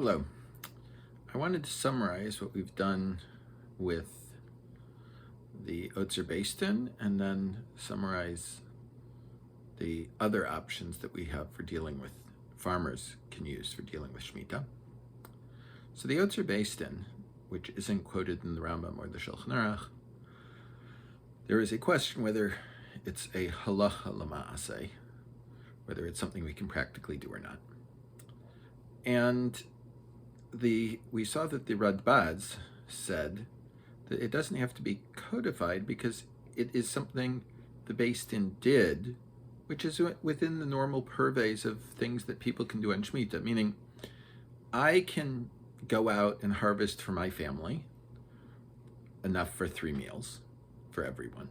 Hello. I wanted to summarize what we've done with the Otzer Basin and then summarize the other options that we have for dealing with farmers can use for dealing with Shmita. So the Otzer Basin, which isn't quoted in the Rambam or the Shulchan Aruch, there is a question whether it's a halacha l'ma'aseh, whether it's something we can practically do or not. And we saw that the Radbaz said that it doesn't have to be codified because it is something the Beis Din did, which is within the normal purveyos of things that people can do on Shmita, meaning I can go out and harvest for my family enough for 3 meals for everyone,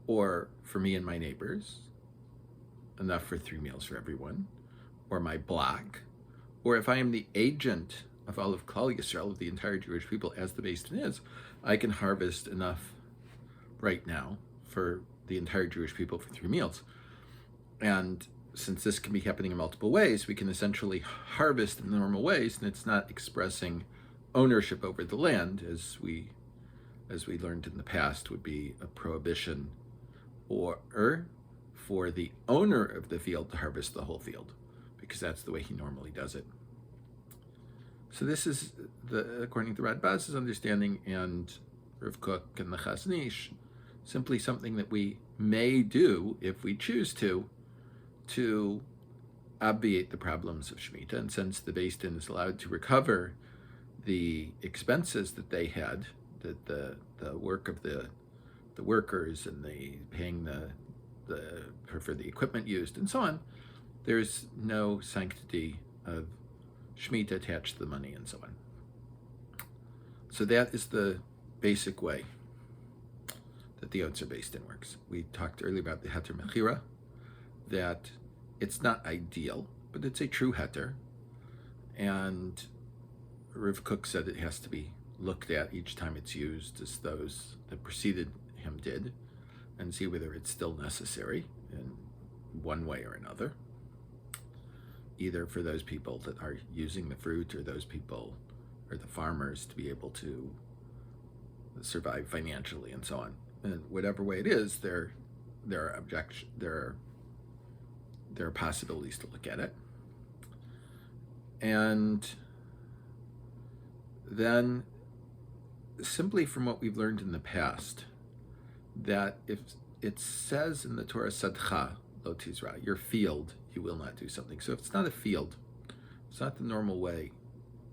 or for me and my neighbors enough for 3 meals for everyone, or my block, or if I am the agent of all of Klal Yisrael, of the entire Jewish people, as the Beis Din is, I can harvest enough right now for the entire Jewish people for 3 meals. And since this can be happening in multiple ways, we can essentially harvest in the normal ways, and it's not expressing ownership over the land, as we learned in the past, would be a prohibition, or for the owner of the field to harvest the whole field, because that's the way he normally does it. So this is, according to Radbaz's understanding and Rav Kook and the Chazon Ish, simply something that we may do if we choose to obviate the problems of Shmita. And since the Beis Din is allowed to recover the expenses that they had, that the work of the workers and the paying for the equipment used and so on, there's no sanctity of Shmita attached to the money and so on. So that is the basic way that the Otzer Beis Din works. We talked earlier about the heter mechira, that it's not ideal, but it's a true heter, and Rav Kook said it has to be looked at each time it's used, as those that preceded him did, and see whether it's still necessary in one way or another, either for those people that are using the fruit or those people or the farmers to be able to survive financially and so on. And whatever way it is, there are possibilities to look at it. And then, simply from what we've learned in the past, that if it says in the Torah, Sadcha lo tizra, your field, you will not do something. So if it's not a field, it's not the normal way.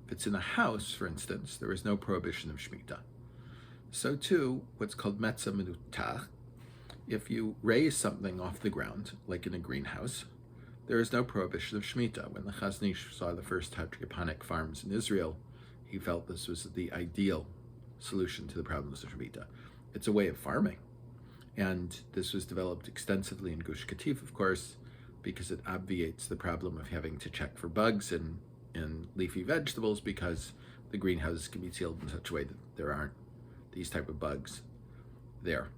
If it's in a house, for instance, there is no prohibition of Shmita. So too, what's called metzah menutach, if you raise something off the ground, like in a greenhouse, there is no prohibition of Shmita. When the Chazon Ish saw the first hydroponic farms in Israel, he felt this was the ideal solution to the problems of Shmita. It's a way of farming. And this was developed extensively in Gush Katif, of course, because it obviates the problem of having to check for bugs in leafy vegetables, because the greenhouses can be sealed in such a way that there aren't these type of bugs there.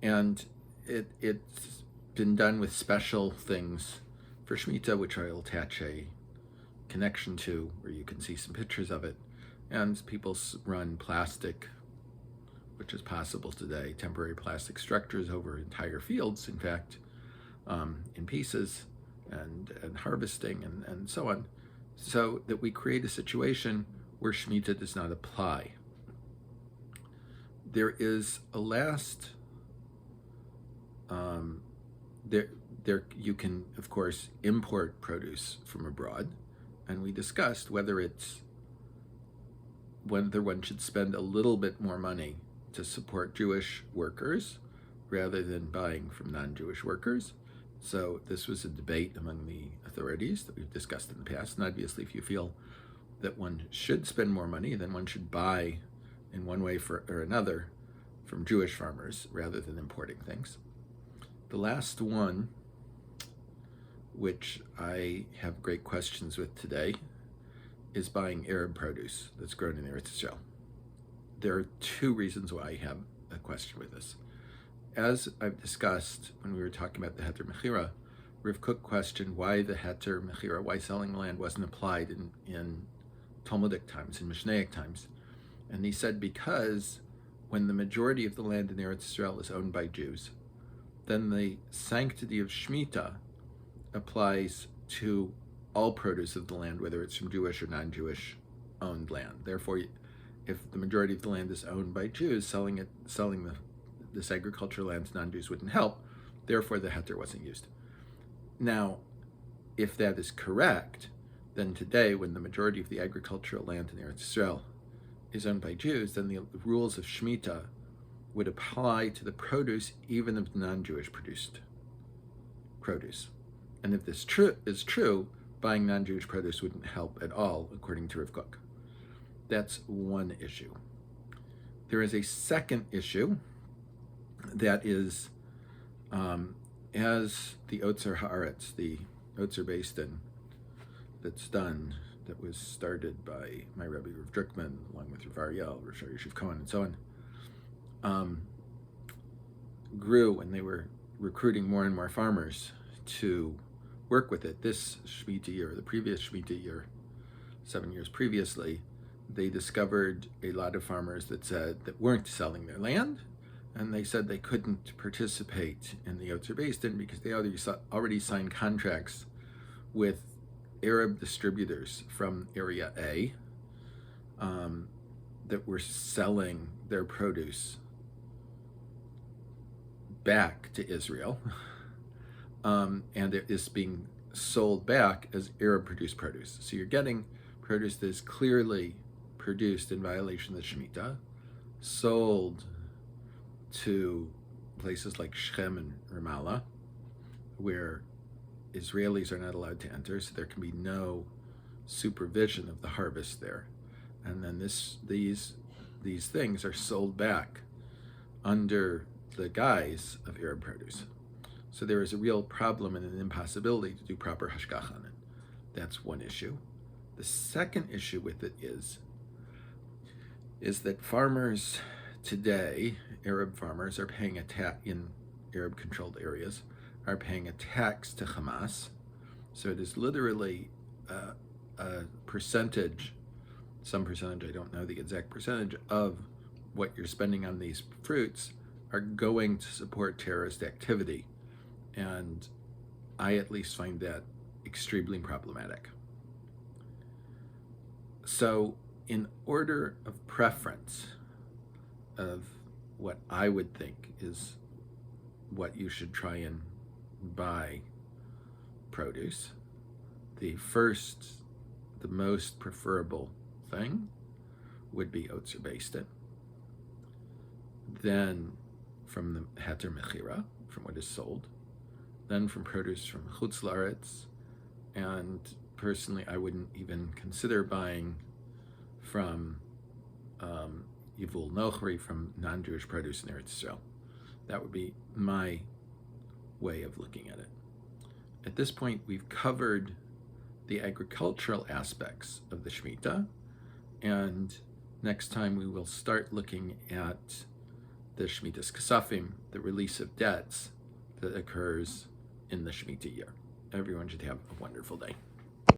And it's been done with special things for Shmita, which I'll attach a connection to, where you can see some pictures of it. And people run plastic, which is possible today, temporary plastic structures over entire fields, in fact, in pieces, and harvesting and so on, so that we create a situation where Shmita does not apply. There is a last, you can, of course, import produce from abroad, and we discussed whether one should spend a little bit more money to support Jewish workers rather than buying from non-Jewish workers. So this was a debate among the authorities that we've discussed in the past. And obviously, if you feel that one should spend more money, then one should buy in one way or another from Jewish farmers rather than importing things. The last one, which I have great questions with today, is buying Arab produce that's grown in Eretz Yisrael. There are 2 reasons why I have a question with this. As I've discussed when we were talking about the heter mechira, Rav Kook questioned why the heter mechira, why selling land wasn't applied in Talmudic times, in Mishnaic times. And he said because when the majority of the land in Eretz Yisrael is owned by Jews, then the sanctity of Shmita applies to all produce of the land, whether it's from Jewish or non-Jewish owned land. Therefore, if the majority of the land is owned by Jews, selling this agricultural land to non-Jews wouldn't help. Therefore, the heter wasn't used. Now, if that is correct, then today, when the majority of the agricultural land in Eretz Yisrael is owned by Jews, then the rules of Shmita would apply to the produce even of non-Jewish produced produce. And if this is true, buying non-Jewish produce wouldn't help at all, according to Rav Kook. That's one issue. There is a second issue that is, as the Otzer Haaretz, the Otzer Beistin that's done, that was started by my Rebbe Rav Drickman, along with Rav Ariel, Rav Yeshiv Cohen, and so on, grew, and they were recruiting more and more farmers to work with it. This Shmita year, the previous Shmita year, 7 years previously, they discovered a lot of farmers that weren't selling their land, and they said they couldn't participate in the Otzer Beistin because they already signed contracts with Arab distributors from Area A that were selling their produce back to Israel, and it is being sold back as Arab-produced produce. So you're getting produce that is clearly produced in violation of the Shemitah, sold to places like Shechem and Ramallah, where Israelis are not allowed to enter, so there can be no supervision of the harvest there. And then these things are sold back under the guise of Arab produce. So there is a real problem and an impossibility to do proper hashgacha on it. That's one issue. The second issue with it is that farmers today, Arab farmers, are paying a tax in Arab-controlled areas, are paying a tax to Hamas. So it is literally a percentage, some percentage, I don't know the exact percentage, of what you're spending on these fruits are going to support terrorist activity. And I at least find that extremely problematic. So in order of preference of what I would think is what you should try and buy produce, the most preferable thing would be Otzer Beistin. Then from the Heter Mechira, from what is sold, then from produce from Chutz La'aretz, and personally I wouldn't even consider buying from Yivul Nochri, from non-Jewish produce in Eretz Yisrael. That would be my way of looking at it. At this point, we've covered the agricultural aspects of the Shemitah, and next time we will start looking at the Shemitah's Kasafim, the release of debts that occurs in the Shemitah year. Everyone should have a wonderful day.